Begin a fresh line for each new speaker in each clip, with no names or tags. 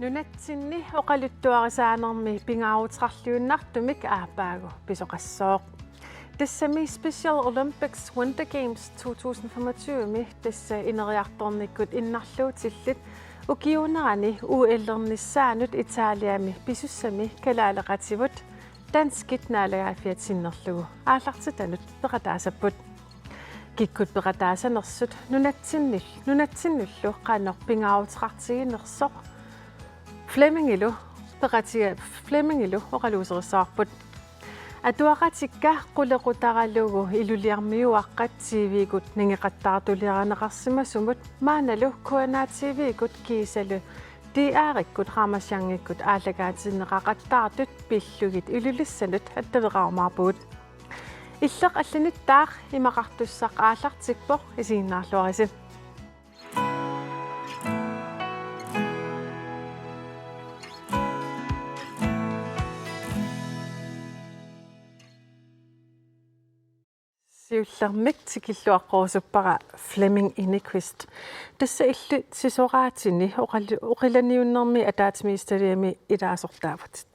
Nunatsinni oqaluttuarisaanermi pingaruutrarliunnartumik aapaagu pisoqassooq. Tissami Special Olympics Winter Games 2025 tissa ineriartornikkut innarluutillit ukiunerani uellernissaanut Italiami pisussami kalaaleqativut danskit naalagaafiatinnerlugu aallartitanut peqataasapput kikkut peqataasanersut nunatsinullu qaanor pingaruutrartiginersoq Flemingilu oqaluuserissаарput atuaqatikka qulequtaralugu iluliarmiuaqqat TV-gut ningeqattaartuliaranеqarsimasumut maanalu KNA TV-gut kiisalu diaarikkut raamasiangikkut aalagaatineqaqattaartut pillugit ilulissanut attaveqarumaarpugut illeq allanittaaq imaqartussaq aallartikpoq isiinnaarluarisin siullermik tikilluaqqorusuppaqa Flemming Enqvist tassa illu sisoraatini oqilaniunnermi ataatimiistaliami ilaasortaavutit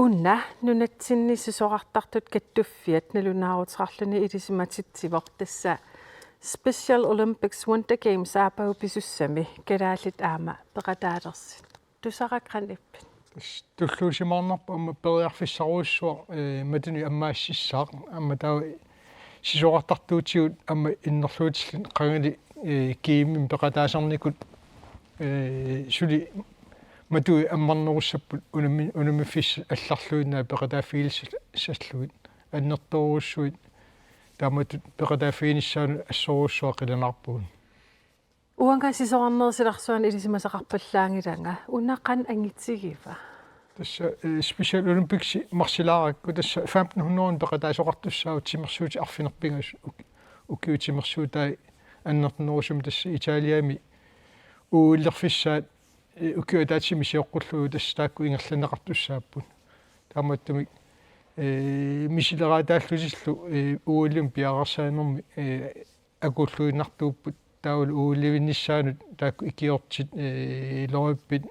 unna nunatsinni sisorartartut kattuffiat nalunaarutrarluni ilisimatittivoq tassa Special Olympics Winter Games aapagu pisussami kalaallit aama peqataalersit tusaqaqranippi
tulluusimaarnerpa amma periarfissaruussuaq matuni ammaassissaaq amma taa sisoqartartuutigut amma innerluutillun qangali kiimmin peqataasarnikut suli matui ammarnerussapпут unamiffiss алларлуиннаа peqataafiilissalluit аннерторуусsuit taamatut peqataafiinissaaну assoruussuа qilanarpugun
uanga sisoarnersilarsuan ilisimasaqarpallaangilanga unaqqan angitsigива
tassa Special Olympics marsilaarakku tassa 1500 peqataasoqartussaavut timersuuti arfinerpingas ukiutimersuutai annernerusum tassa Italiami uillerfissaat ukiutaatimi sioqqullugu tassa taakku ingerlaneqartussaapput taamattumi misileraataallusillu uullium piaqarsaanermi akulluinnartuupput taul uullivinnissaanut taakku ikiortit lorippit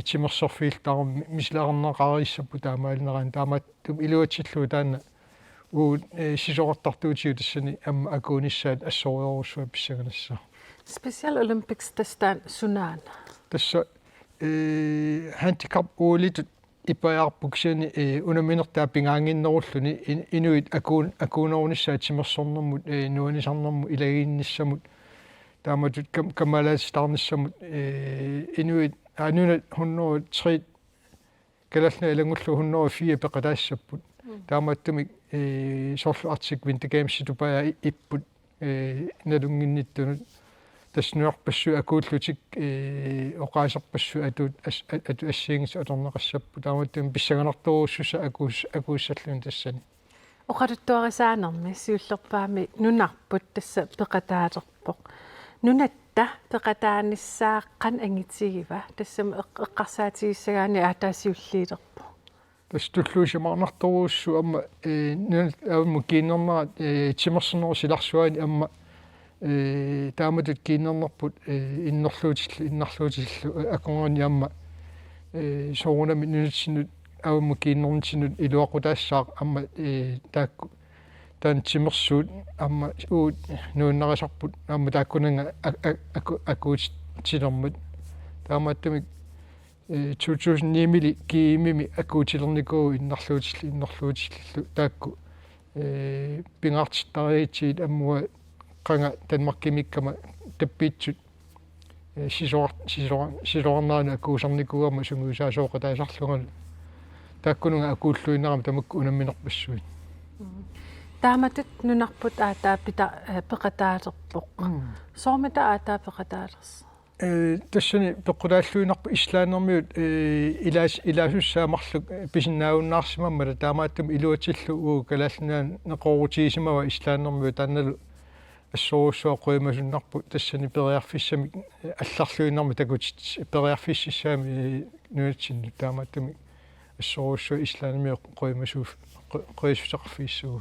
timersorfiiltaarmi misilaqarneqarissappu taamaalineraан taamattum iluatsillu taanna sisoqartartuutigu tassani amma akuunissaat assoriorussuа pissaganassa
Special Olympics tastaan sunaan
tassa handicap uulitut ipajarpuksani unaminertaa pingaanginnerulluni inuit akuunerunissаа timersornermut nuanisarnermu ilagiinnissamut taamatut kamalaastarnissamut inuit anunat 103 kalalna ilangullu 104 peqataassapпут taamattumi sorlu artik Winter Games tupaya ipput nalunginnittunut tasnuarpassu akuullutik oqaasarpassu atu assiingis atorneqassappu taamattum pissaganartoruussusa akuussallun tassani
oqaluttuarisaanermi siullerpaami nunarput tassa peqataalerpoq nunatta peqataanissaaqan angitigiva tassam eqqarsaatigisagaani aataasiulliilerpo
tastulluusimaarnartoruussu amma nunat kiinnernerat timersernersilarsuani amma taamatut kiinnernerput innarluutillu akongani amma soorunami nunatsinut avammu kiinnernitinut iluaqutaassaq amma taakku taan timersuut amma uut nuunnaqasarput amma taakkunanga akuutilermut taamattumik 2009 kiimimi akuutilernikuu innarluutillu taakku pingaartittariitiit ammua qanga Danmarkimikkama tappiitsut sisoarnaanu akuusarnikuama sunguusaasoqataasarlungal taakkununga akuulluinnerama tamakku unamminerpassuit
taamatut nunarput aataa peqataalerpoq soormita aataa peqataалерс
tassani peqqulaalluinarpu islaanermiut ilaasussaamарлuk pisinnaaunnаарsimamma taamaattum iluatillu kalaallinaan neqorutiisimava islaanermiut taannalu assoruussuа qoimasunarpu tassani periarfissami алларлуиннарми такутит periarfississaami nunatsinnu taamaattumi assoruussua islaanermiut qoimassuuf qoisutaqarfiissugu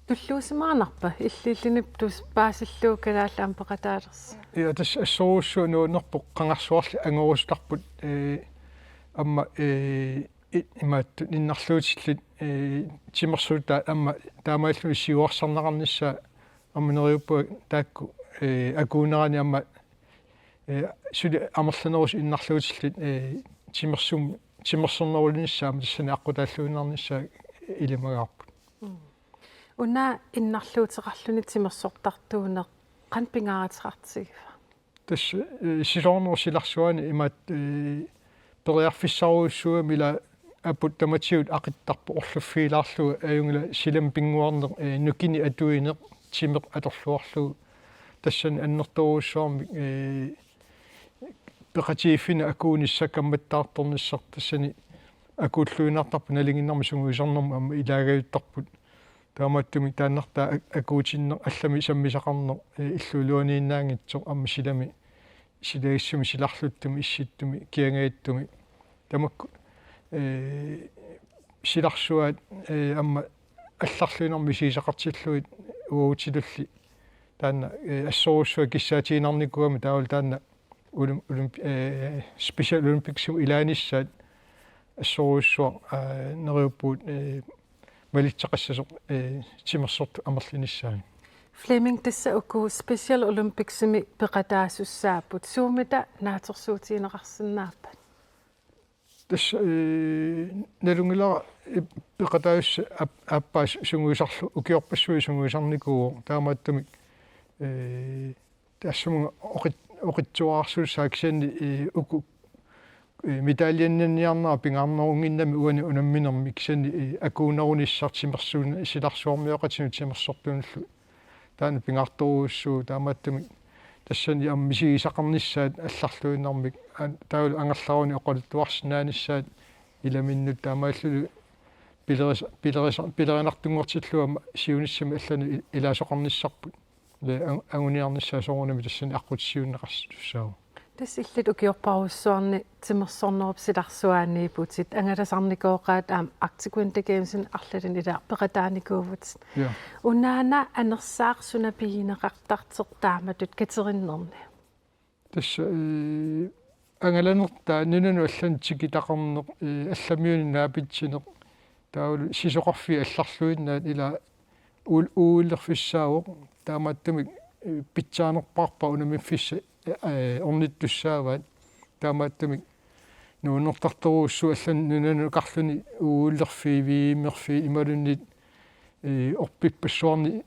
туллуусимаарнарпа иллииллинип тус паасиллуу калааллаам пеқатаалерс
Ja тас ассоруссуу нуунерпоқ қангарсуарли ангорустарпут амма имаатту иннарлуутиллит тимерсуута амма таамааллу сиуарсарнақарнissaа амманериуппуа таакку акуунерани амма сули амерланерус иннарлуутиллит тимерсернерулнissaама тассани аққутааллуинарнissaа илимагаарпут
уна иннарлуутеқарлуни тимерсортартуунеқ қан пингааратеқартигива
тас силорнер силарсуани имаат периарфиссаруussуа мила апут таматиут ақиттарпу орлуффиилаарлуга аюнгила силам пингуарнеқ нукини атуинеқ тимеқ аторлуарлугу тассани аннерторуссуарми пеқатииффина акуунisса камматтаарторниссар тассани акууллуинартарпу налингиннарми сунгуисарнэрму амма илагаюттарпут таамааттуми тааннартаа акуутиннер аллами саммисақарнер иллулуанииннаангитсо амма силами силагиссуми силарлуттуми исситтуми киангаиттуми тамакку силарсуаат амма алларлуинерми сисақартиллуит уутилулли таанна ассоруссуа киссаатиинарникуами таавал таанна спешиал олимпиксу илааниссаат ассоруссуа нериуппуут малитсақассасоқ тимерсорту амерлиниссаани
Fleming тасса уку Special Olympicsimi пеқатаассуссааппут суумита наатерсуутиинеқарсинааппат
тас налунгила пеқатаасса аппаас сунгуисарлу укиорпассуи сунгуисарникуу таамааттуми тассумга оқитсуаарсуссаа кисани уку медальянниарнаа пингаарнерунгиннами уани унамминерми кисани акуунерунissartimersuuna силарсуармиоқатину тимерсортуналлу таана пингарторуussuu таамааттуми тассани аммисигисақарнissaат алларлуиннармик таул ангерларуни оқалуттуарсинааниссаат иламиннут таамааллулу пилеринартунгортиллуама сиуниссами аллани илаасоқарниссарпут агуниарниссаа соорунами тассани аққутсиуннеқарсуссаа
тас иллит укиорпаруссуарни тимерсорнеруп силарсуааниипутит ангаласарникооqaат аам Arctic Gamesин арлалин ила пеқатааникуувут унаана анерсаарсуна пигинеқартартеқ тааматут катериннерни
тас ангаланерта нунану аллан тикитақарнеқ алламиуни наапитсинеқ таул сисоқарфи алларлуиннаат ила ууллерфиссаавоқ таамааттумик питсаанерпарпа унамиффисса орниттуссааваат таамааттумик нуунертарторуussу аллан нунану карлуни ууллерфи вииммерфи ималуннит орпиппассуарни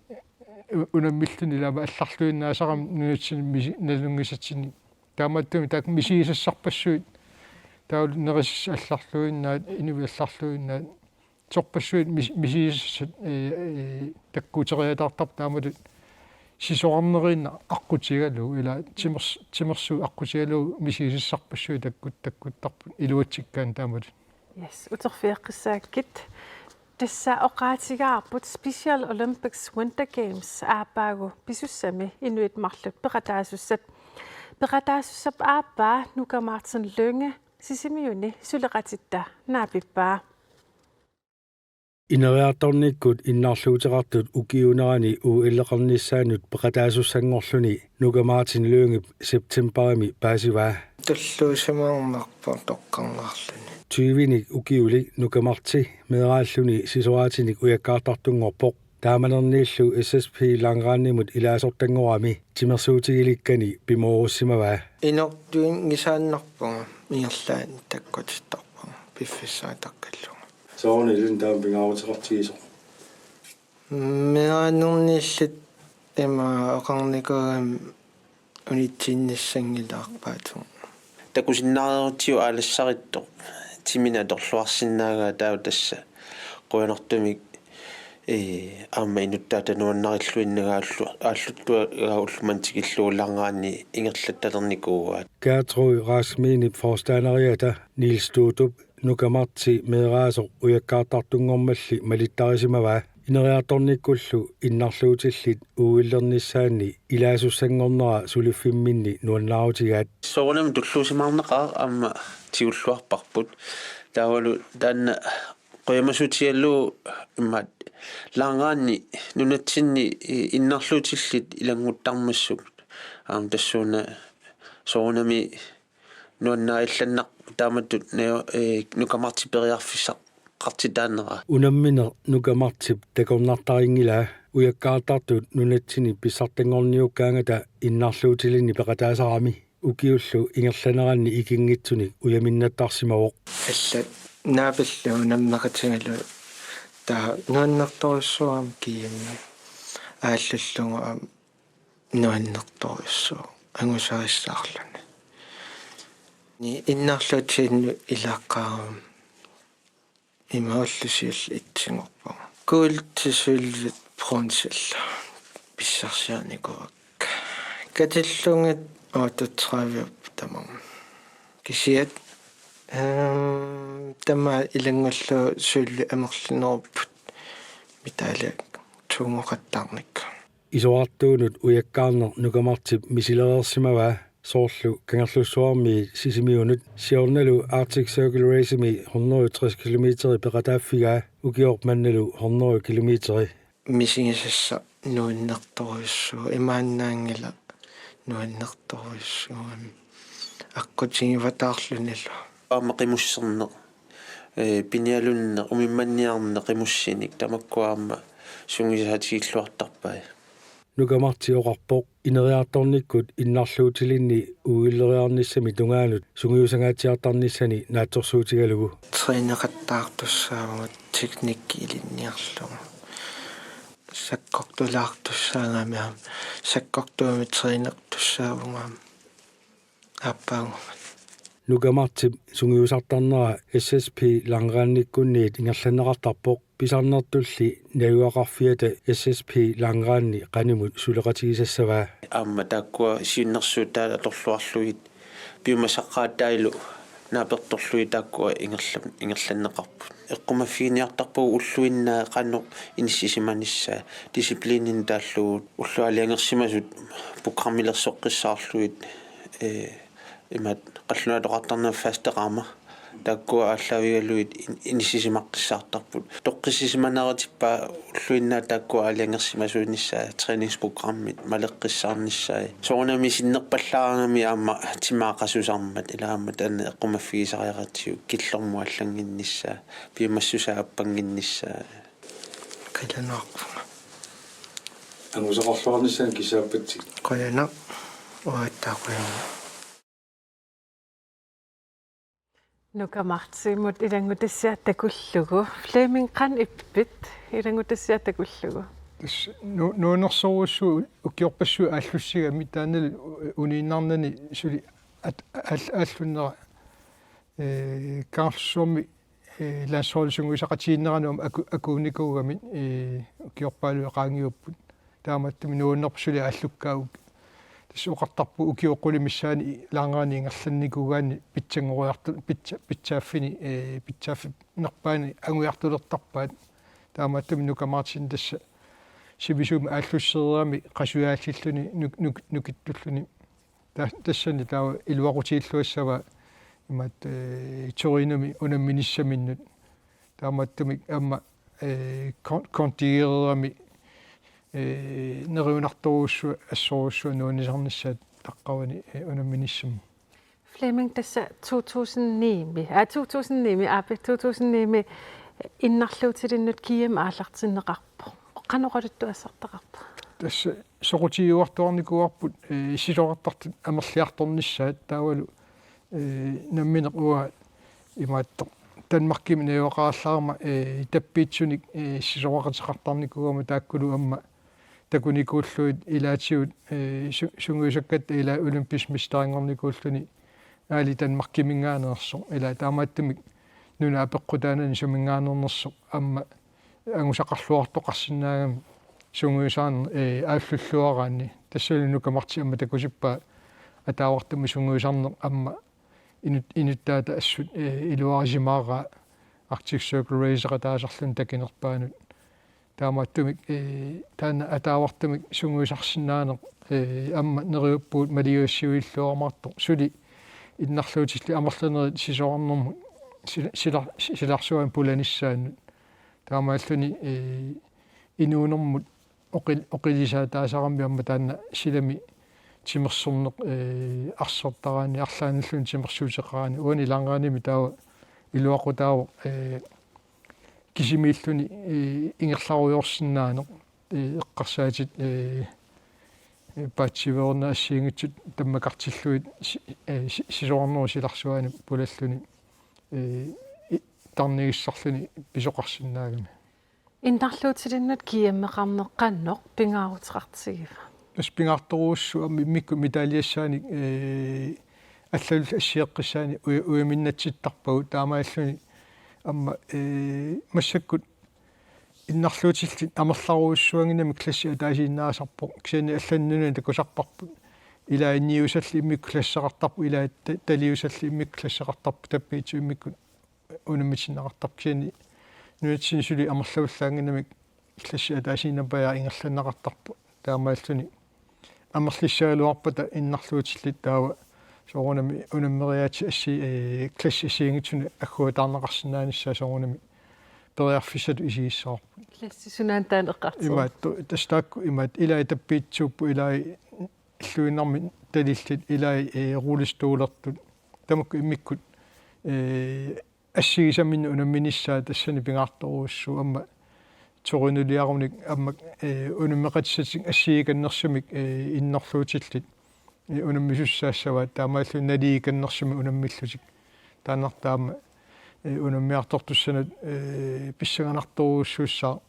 унаммиллуни лама алларлуиннаасарам нуутсин налунгисатсини таамааттуми таак мисигисассарпассуит таул нерис алларлуиннаат инуи алларлуиннаат сорпассуит мисигиссат таккутериатартар таамалут сисоарнеринна аққутигалу ила тимерсу аққутигалу мисигисиссарпассуи таккуттарпут илуатсиккаан таамалут
yes утерфиаққиссааккит тасса оqaатигаарпут Special Olympics Winter Games аапаагу писуссами инуит марлут пеқатаассуссап ааппаа нука Мартин Lønge сисимиуни сулеқатитта наапиппаа
инериарторниккут иннарлуутеқартут укиунерани уиллеқарниссаанут пеқатаасуссангорлуни нука Мартин Lønge септемберми паасиваа
туллуусимаарнарпа тоққарнарлуни
тювиник укиули нука Марти медааллуни сисуаатиник уяккаартартунгорпоқ тааманернииллу SSP ланграаннимут илаасортангорами тимерсуутигиликкани пимооруссимаваа
инортуин гисааннарпага миерлаан таккутиттарпага пиффиссаатаққаллу
соорни илун таам пингаарутерартигисо
меанерниллит эма оқарникоогам унитсинниссангилаарпаату
такусиннаарутиу аалассаритто тимина торлуарсиннаагаа таа тасса қуянартумик аама инуттаата нуаннариллуиннагааллу ааллуттуа уллумантикиллууллааргаани ингерлатталерникууаат
Gertrud Rasmini forstaneriata Niels Stutup nuka Marti mederaasor ujakkaartartungormalli malittarisimavaa ineriartornikkullu innarluutillit uillernissaanni ilaasussanngornera suliffinminni nuannaarutigaat
соонам туллуусимаарнеқаа аама тиуллуарпарпут таавалу таанна qoyamasutiallu immat laangaanni nunatsinni innarluutillit ilanguttarmassuk tassuuna soorunami nuannaa illannaq taamatut nukamartiperiarfissaq qartitaannera
unamminer nukamartip takornartaringila uyakkaatartut nunatsini pissartangorniukkaangata innarluutilini peqataasarami ukiullu ingerlaneranni ikingitsunik uyaminnattaarsimavoq
аллат наапиллу наммакатингалу таа нуаннэрторуссуам киямми ааллаллугу нуаннэрторуссуу ангусариссаарлуни ни иннарлуутиинну илааққаарум имауллусиул итсингорпа куултисуллит пронсилла писсарсиарникуак катиллунгат аатутсраавиуп тамам кисиат тама илангуллу суулли амерлинеруппут митаалак тунгоқаттаарник
исоартуунут уяккаарнер нукамартип мисилереерсимава соорлу кангерлуссуарми сисимиунут сиорналу Arctic Circle Race-ми 160 километри пеқатааффига укиорп манналу 100 километри
мисигисасса нуаннэрторуссуу имааннаангила нуаннэрторуссуами аккутингиватаарлунилу
аамақимуссернеқ пиниалунне умимманниарне қимуссиник тамаккуаама сунгисаатигиллуартарпай
нукамартиоқарпоқ инериарторниккут иннарлуутилинни уиллериарниссами тунгаанут сунгиусангаатиартарниссани наатсорсуутигалугу
тренеқаттаартуссаагут техникки илинниарлугу саккортулаартуссаагамиам саккортуами тренеқтуссаагунгаам аппаагу
нукамартип сунгиусартарнера SSP лангаанниккунниит ингерланеқартарпоқ писарнертулли наюақарфиата SSP лангаанни қанимут сулеқатигисассаваа
аама тааккуа сиуннэрсуутаа аторлуарлугит пиумасаққааттаилу нааперторлуи тааккуа ингерланнеқарпут эққумаффигиниартарпугу уллуиннаа қанно иниссисиманиссаа дисциплинин тааллугут уллуалиангерсимасут программилерсоққиссаарлугит имат қаллунаатоқартарнаа фастеқарма тааккуа ааллавигалуит иниссисимаққиссаартарпут тоққиссисиманератиппаа уллуиннаа тааккуа алиангерсимасуинissаа тренингспрограммит малеққиссаарниссаа соонами синнерпаллаарангами аама тимаақасусармат илаамат ана эққумаффигисариаратсиу киллэрму аллангиннissаа пиумассусаа аппангиннissаа
каланаарпунга
ангусақарлуарниссаан кисааппатсик
qalana уаттаақуяма
нукамартсимут илангутассиаттакуллугу флеминг қан иппит илангутассиаттакуллугу
тас нуунерсоруссуу укиорпассуу ааллуссига митаанал унииннарнани сули ааллуннера карлсуми лассоолсунгуисақатииннерануам акууникуугами укиорпаалу qaangiupпут тааматтами нууннерпсули ааллуккаагу сукартарпу укиоққули миссаани лаангаани ингерланникугаани питсангориарту питсааффини питсааффи нерпаани ангуиартулертарпаат таамааттами нукамаартин тасса сибисуми ааллуссериами қасуяаллиллуни нукиттуллуни тассани таа илуақутииллуассава имат торинами унамминиссаминнут таамааттами амма контигерами неруунарторуссу ассоруссу нуунисарниссаат таққавани унамминиссам
флеминг тасса 2009 апи 2009 иннарлуутилиннут киам аалартиннеқарпо оққанеқалутту ассартақарпо
тасса соқутиуартуарникуарпут сисоқартартут амерлиарторниссаат таавалу намминеқ уа имааттоқ танмаркими неоқааллаарма таппиитсуник сисоқақатеқартарникугама тааккулу амма такуникууллуит илаатиут сунгуисаккат ила олимпис мистарингорникууллуни аали танмаркимингаанерсо ила таамааттамик нуна апеққутаанани сумингаанернерсо амма ангусақарлуартоқарсинаагами сунгуисаан ааллуллуараани тассалуну камарти амма такусиппаа атаавартами сунгуисарнеқ амма инуттаата ассут илуарисимаара Arctic Circle Race таасарлун такинерпаанут таамааттумик таана атаавартумик сунгуисарсинаанеқ амма нериуппуут малиуссуиллуармаарто сули иннарлуутилли амерланери сисоорнэрму силарсуан пуланissaanут таамааллуни инуунэрмут оқилисаатаасарамми таанна силами тимерсорнеқ арсортараани арлааналлун тимерсуутеқараани уани лангааними таава илуақутаава кисимииллуни ингерларуйорсинаанеқ эққарсаатит паатсивернаассиингитсут таммакартиллуит сисоорнеру силарсуаани пулаллуни тарнигиссарлуни писоқарсинаагами
Иннарлуутилиннут киаммеқарнеққанноқ пингаарутеқартигива.
спингарторуussу амми микку металлиассаани аллалу ассиэққиссаани уяминнатситтарпагу таамааллуни амма массаккут иннарлуутиллит амерларуussуангинами класси атаасииннаасарпо кисани алланнуна такусарпарпут илаа инниусалли иммикку классақартарпу илаа талиусалли иммикку классақартарпу таппиитсу иммикку унаммитиннақартарпу кисани нуатсин сули амерлавуллаангинами класси атаасииннапая ингерланнақартарпу таамааллуни амерлиссаалуарпата иннарлуутиллит таава соорунами унаммериаати асси класси сиингитсуни аггуатаарнеқарсинааниссаа соорунами периарфиссату исииссаарпу
Класси сунаантаан эққартиг.
имаатту тастаакку имаат илаа таппиитсууппу илаа иллуиннарми талиллит илаа рулистуулертут тамакку иммиккут ассигисамминну унамминиссаа тассани пингаарторуussу амма торунулиаруник амма унаммеқатсатик ассигиканнерсумик иннерлуутиллит унаммисуссаассава таамааллу налигиканнерсуми унаммиллутик тааннартаама унаммиартортуссанат писсаганарторуuссуссаа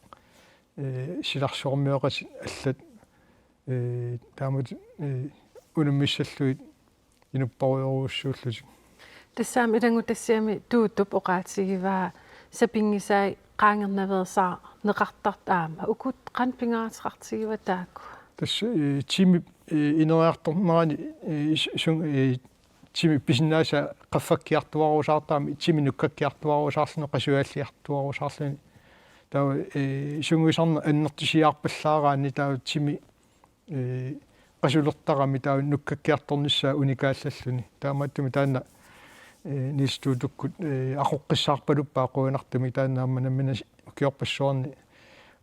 силарсуормиоқат аллат таамат унаммиссаллуит инуппаруйоруuссууллутик
Тассаами илангу тассиами туутуп оqaатигиваа сапингисаи qaangernaveersaa neqartart aama ukut qan pingaatеqartigива таакку
тасса тими инериарторнерани тими писиннааса qaffakkiartuarusаарtaami тими нуккаккиартуарусаарлуне qasualliartuarusаарлуни таа сунгуисарна аннертисиарпаллаараани таа тими qasulertarami таа нуккаккиарторнissaa уникааллаллуни таамааттуми таанна нистуутуккут ақоққиссаарпалуппаа қуинартуми тааннаамманаммина киорпассуарни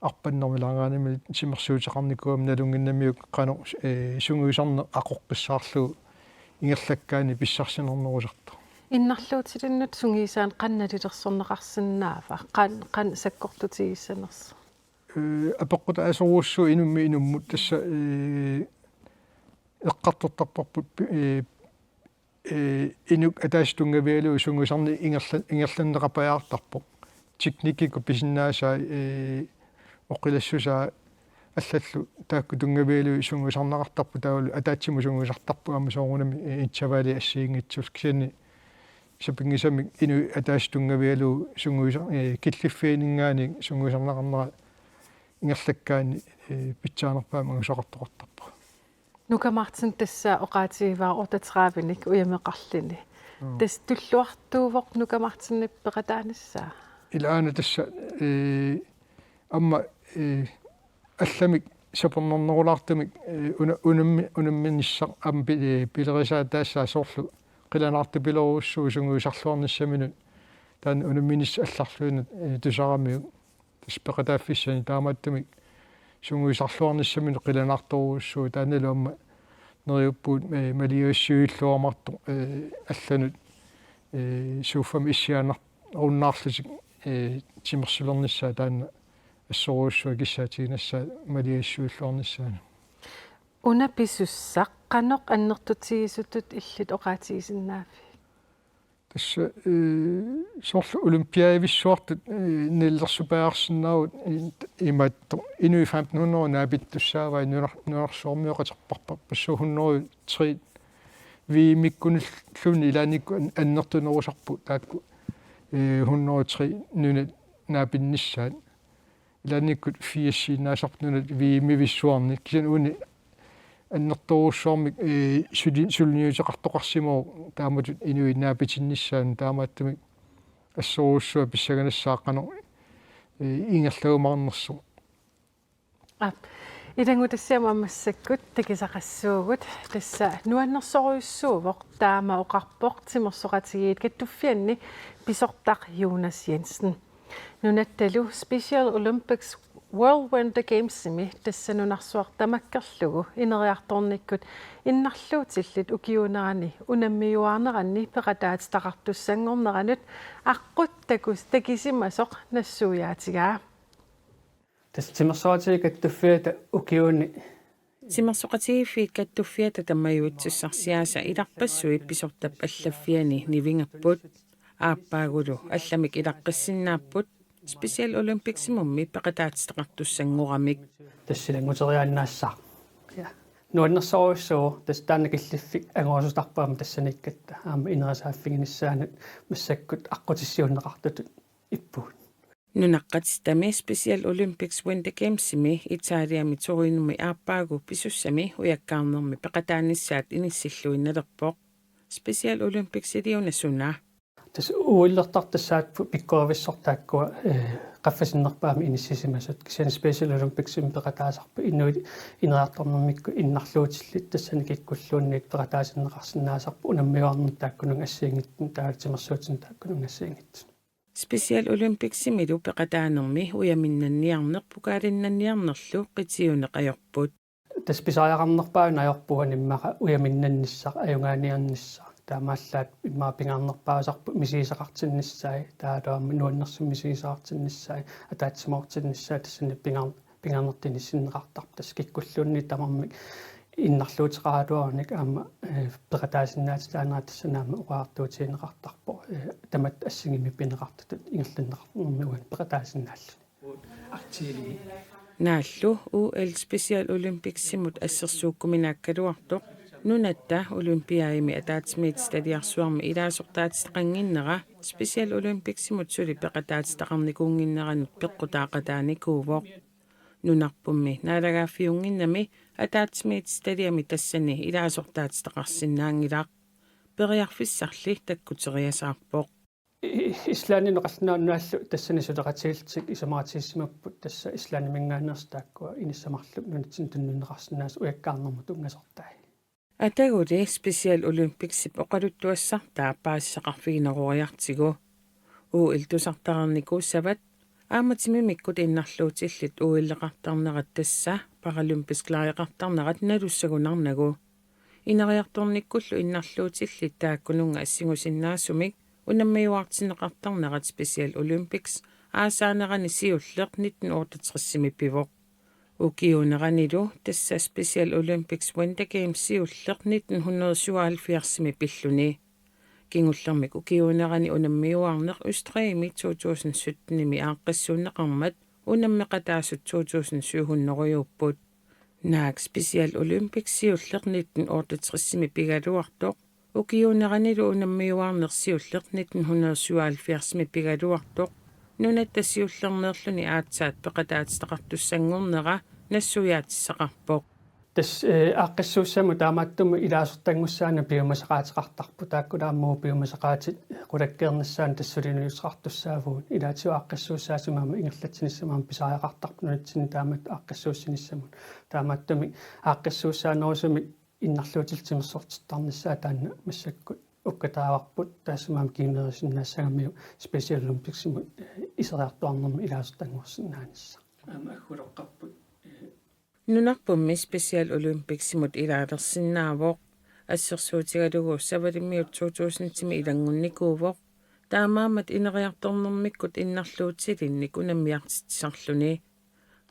арпаннэрмилаагааними симерсуутеқарникуам налунгиннамиук қано сунгуисарне ақоққиссаарлу ингерлаккаани писсарсинернерусарта
иннарлуутилиннут сунгиисаан qannalilерсорнеқарсинаава qan саккортутигиссанерс
апеққута асоруussу инумми инуммут тасса эққартортарпарпут инук атаастунгавиалу сунгусарни ингерланнеқапаjaartarpoq техникику писиннаасаа оқилассусаа аллаллу таакку тунгавиалу сунгусарнеқартарпу таавалу атаатсиму сунгусартарпу аама соорунами итсавали ассиингитсус кисани сапингисами ину атаастунгавиалу сунгусар киллиффиинингаани сунгусарнеқарнера ингерлаккаани питсаанерпаама усоқартоқартарпу
нукамартин тасса оqaатигиваа ортатераавиник уямеқарлини тас туллуартуувоқ нукамартинниппеқатаанассаа
илаана тасса амма алламик сапернернерулаартумик унамминиссақ ам пилерисаа таассаа соорлу қиланаарту пилеруussуу сунгуисарлуарниссаминут таан унамминис алларлуинат тусарамиу таспеқатааффиссани таамааттумик сунгуисарлуарниссамину қиланаарторуussуу тааналу амма нериуппуут малиуссуиллуармарту алланут сууфам иссианар руннаарлутик тимерсулерниссаа таана ассоруussуу киссаатигинассаа малиуссуиллуарниссаана
унаписуссақ қаноқ аннертутигисутут иллит оqaатигисиннаафи
тасса соорлу олимпиаивиссуартут ниллерсупааарсинаавут имаатту инуи 1500 наапиттуссаавай нуарсуормиоқатерпарпар пассуухуннеру 3 ви миккуниллуни илааникку аннертунерусарпу таакку 103 нуна наапинниссаат илааниккут фиассинаасарпу нуна ви мивиссуарни кисан уни аннерторуссуармик сулниутеқартоқарсимоо тааматут инуи наапитинниссаан таамааттумик ассоруussуа писсаганассааққано ингерлаумаарнерсу
Ilangutassiamammassakut takisaqassuugut tassa nuannersoruissuuvoq taama oqarpoq timorsoqatigiit kattuffianni pisortaq Jonas Jensen nunattalu Special Olympics World Winter Gamesimi tassa nunarsuartamakkerlugu ineriartornikkut innarluutillit ukiunerani unammiuarneranni peqataatitaqartussangorneranut aqqut takisimasoq nassuuyaatigaa.
Timersoqatigiit kattuffiata ukiuni
Timersoqatigiiffiit kattuffiata tammayuutsissarsiaasa ilarpassuit pisortap allaffiani nivingapput aappаагулу алламик илаққиссиннааппут Special Olympics мумми пеқатаатистақартуссангорамик
тассилангутериааннаассаа я нуаннерсоруйссуу тастаанакиллиффик ангорусутарпаама тассаниккатта аама инерасааффигиниссаанат массаккут аққутиссиуннеқартутут иппуут
нунаққатистами Special Olympics Winter Gamesimi Италиами торинуми ааппаагу писуссами уяккаарнерми пеқатааниссаат иниссиллуинналерпоқ Special Olympics илиунасуна
тас уиллертартассаат пиккоависсортааккуа qaffasinnерпаами иниссисимасут кисиан Special Olympics пеқатаасарпу иннуит инериарторнэрмикку иннарлуутиллит тассани киккуллуунниит пеқатаасиннеқарсинаасарпу унаммиуарнертааккунун ассиингиттун таатимерсуутин тааккунун ассиингиттун
Special Olympics имилу пеқатаанерми уяминнанниарнерпу каалиннанниарнерлу қитиунеқаёрпут
тас писааяқарнерпаана аёрпуга ниммақа уяминнанниссақ аюнгааниарниссақ таамааллаат иммаа пингарнерпаасарпу мисисақартинниссаи таалуама нуаннерсум мисисақартинниссаи атаатсимаортинниссаа тассани пингарнертиниссиннеқартарп тас киккуллуунни тамармик иннарлуутеқаалуарник аама пеқатаасиннаатилаанера тассанаама уqaartuutiинеқартарпо тамат ассигими пинеқартутут ингерлиннеқарнерми уан пеқатаасиннааллу
актили нааллу УЛ Special Olympics симут ассерсууккуминааккалуартоқ нунатта олимпиаими атаатсмит стадиарсуарми илаасортаатистақангиннера Special Olympics симут сули пеқатаатистақарникуунгиннеранут пеққутаақатааникуувоқ нунарпумми наалагааффиунгиннами атаатсмит стадиами тассани илаасортаатистақарсинаангилаақ периарфиссарли таккутериасаарпоқ
ислаанинеқарнааннааллу тассани сулеқатигилтик исамаатиссимаппут тасса ислаанимингаанерстааккуа иниссамарлу нунитсин туннунеқарсинаас уяккаарнэрмут унгасортай
атагули Special Olympics оқалуттуассартаа паассақарфигинеруариартигу илтусартарнику сават ааматимимиккут иннарлуутиллит уиллеқартарнерат тасса паралимписклариақартарнерат налуссагунарнагу инериарторниккуллу иннарлуутиллит тааккунунга ассигусиннаасумик унаммиуартинеқартарнерат Special Olympics аасаанерани сиуллеқ 1968 пивоқ укиунеранилу тасса Special Olympics Winter Games сиуллеқ 1977 пиллуни кингуллермик укиунерани унаммиуарнеқ Østrig 2017 ааққиссуунеқармат унаммеқатаасут 2007 наак Special Olympics сиуллеқ 1968 пигалуартоқ укиунеранилу унаммиуарнеқ сиуллеқ 1977 пигалуартоқ нунаттассиуллернеерлүни аатсаат пеқатаатистақартуссангорнера нассуяатиссақарпоқ
тас ааққиссууссаму таамааттуму илаасертангуссаана биумасақаатеқартарпу тааккулааммуу биумасақаатит қулаккеернассаан тассулинуисақартуссаавуун илаатиу ааққиссууссаасимаама ингерлатсиниссамаам писааяқартарпу нунатсини таамат ааққиссууссиниссамут таамааттуми ааққиссууссаанерусуми иннарлуутилтимерсортиттарниссаа таанна массаккут уккатааварпут таассамаам кинерисиннаассагамиу Special Olympics исериартуарнерми илаасертангуссиннаанисса аама аггулоққарпут
нунарпумми Special Olympics симут илаалерсиннаавоқ ассерсуутигалугу савалиммиут 2000-тими илангунникуувоқ таамаамат инериарторнэрмиккут иннарлуутилинник унаммиартитсарлүни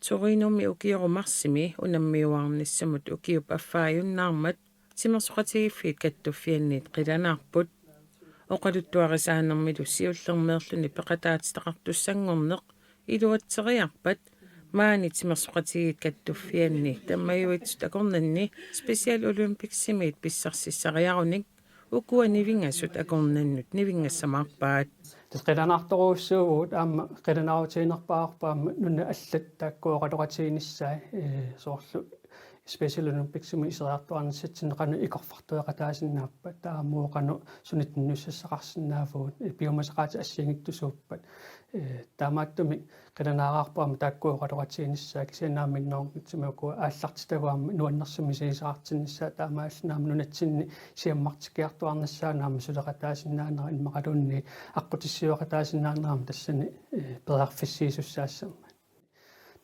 торинуми укиорумарсими унаммиуаарниссамут укиуп аффааюннаармат тимерсоқатигиффиит каттуффианниит қиланаарпут оқалуттуарисаанермилу сиуллермеерлүни пеқатаатистақартуссангорнеқ илуатсериарпат маани тимерсоқатигиит каттуффианни таммаюитсут акорнанни Special Olympics симиит писсарсиссариаруник укуанивингасут акорнаннут нивингассамаарпаат
тасқиланаарторуussуугут аама қиланаавутиинерпаарпаама нуна аллат тааккуоқалоқатигиниссаа соорлу Special Olympicsimi исериартуарниссатсинеқану икорфартуэқатаасиннааппа таамуоқану сунитнуссассақарсинаафуут пиумасақаати ассиангиттусууппат таамааттуми қиланаараарпаама тааккуоқалоратигиниссаа кисианааминноонгитсимакуа ааллартитагуарми нуаннэрсуми сиисақартиннссаа таамаалланаама нунатсинни сиаммартикиартуарнассаанаама сулеқатаасиннаанера иммақалуунни аққутиссиоқатаасиннаанерама тассани пеарфиссиисуссаассама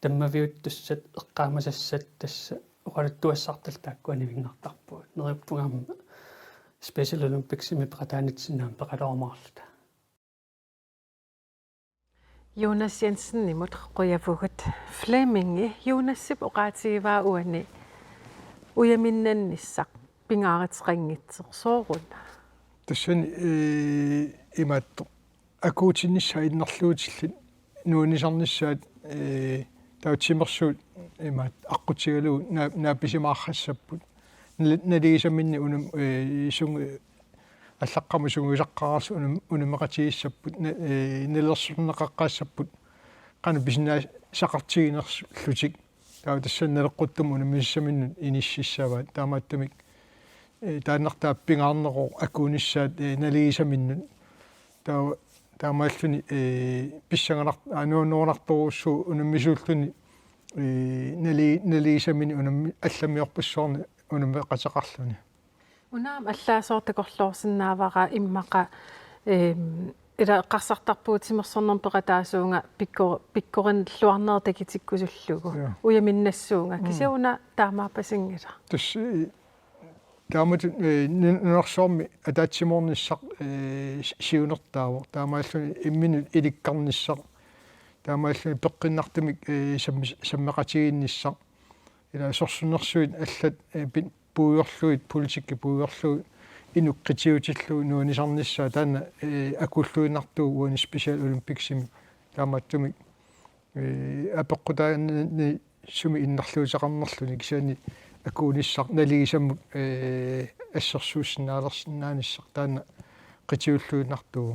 таммавиут туссат эққаамасассат тасса оқалуттуассартал тааккуанивингартарпуут нериппугаама Special Olympicsimi пеқатаанитсинаама пеқалоормаарлута
Jonas Jensen imod qoyavugut Flemminge Jonassip oqaatiivaa uani uyaminnannissaq pingaaritrinngitter soorun
тассани имаатто акуутиннссаа иннарлуутиллит нуунисарниссаат таутсимерсуут имаат аққутигалуу нааписимааррассаппут налигисаминни унум сунг аллаққаму сунгуисаққарарсу унумеқатигиссаппут налерсурнеқаққаассаппут қана бисинаа сақартигинерлутик таа тассанналеққуттум унумиссаминнут иниссиссааваат таамааттамик тааннартаа пингаарнеқо акуунissaат налигисаминнут таа таамааллуни писсанганар ануунуунарторуссуу унуммисууллуни налигисамини унумми алламиорпассуарни унумеқатеқарлуни
unaam allaasoortakorluorsinnaavara immaqa ila qarsartarpuutimersornerm peqataasuunga pikkorin luarneertakitikkusullugu uyaminnassuunga kisiuna taamaapasingila
тас таамат нерсорми атаатсиморниссақ сиунертаавор таамааллуни имминут иликкарниссақ таамааллуни пеққиннартумик саммеқатигинниссақ ила сорсунерсуит аллат puuyorluit politikki puuyorluit inuqqitiutilluu nuunisarnissaa taana akulluinartuu uani special olympicsimi taamaattumik apeqqutaanni sumi innarluusaqarnerluni kisiani akuunissaq naligisammut assersuussinaalersinnaanissaq taana qitiulluinartuu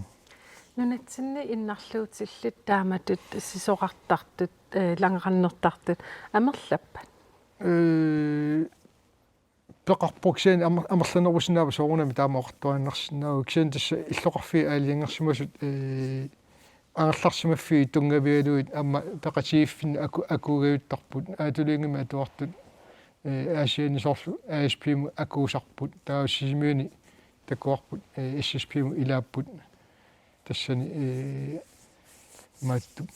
nunatsinni innarluutillit taamatut sisoqartartut langerannertartut amerlappat пеқарпуксиан амерланерусинаава соорунами таамаоқартуаннарсинаа кисиан тасса иллоқарфи аалиангерсимасут аарларсимаффи тунгавиалуит амма пеқатигиффин акуугавиттарпут аатулингами атуартут аасиани соорлу АСП акуусарпут таасисимиуни такуарпут ССП илааппут тассани маатту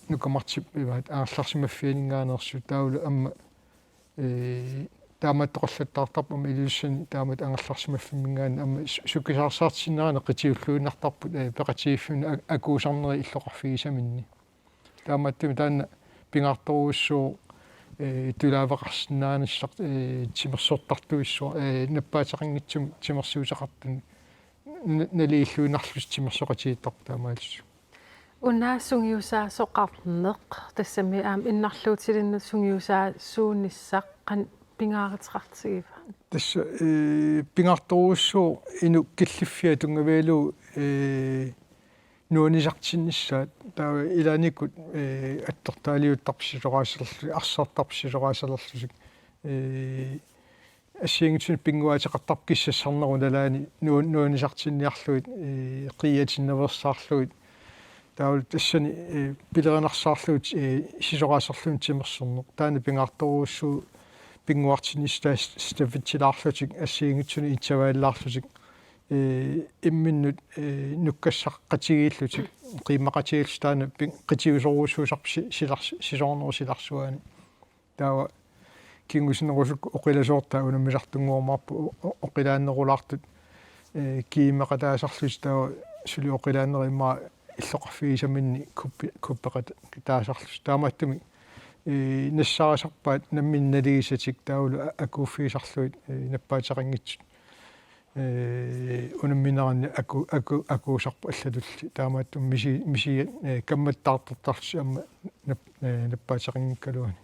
нукамартип иваат аарларсимаффианингаанерсу таулу амма тааматтоқарлаттаартарпам илуссани таамат ангерларсимаффимингаан амма суккисаарсаартсиннаана қитиуллуиннартарпут пеқатигиффин акуусарнери иллоқарфигисаминни тааматтуми таанна пингаарторуссуу тулаавеқарсинаанассақ тимерсуортартуиссуа наппаатеқангитсум тимерсуусақартун налииллуинарлус тимерсоқатигиттарпу таамаалуссу унаа сунгиусаа соқарнеқ тассами аам иннарлуутилиннут сунгиусаа суунниссақ қан пингааритрартигива
тасса пингаарторуссуу ину киллиффиа тунгавиалу нуунисартиннссаат таа илааникут аттертаалиуттарпсилораасерлу арсаартарпсилораасерлусик ассиангитсун пингуатеқартарп киссассарнеру налаани нуунисартинниарлуит қиятиннаверсаарлуит таул тассани пилеринарсаарлуут сисораасерлуун тимерсэрнеқ таана пингаарторуссуу пингуартинистаа стаффитсилаарлутик ассиангитсуни итсавааллаарлутик имминнут нуккассаққатигииллутик қиммақатигиллус таана қитиусоруусуусарпи сисорнеру силарсуаани таава кингусинерусук оқиласуортаа унаммисартунгуормаарпу оқилааннерулаартут кииммақатаасарлус таава сули оқилааннери имма иллоқарфигисаминни куппеқат таасарлус таамааттуми нассаарасарпаат намминналигисатик таулу акууффигисарлуит наппаатеқангитсут унамминеранни акуусарпу аллатулли таамааттум миси камматтаартартарси амма наппаатеқангиккалуани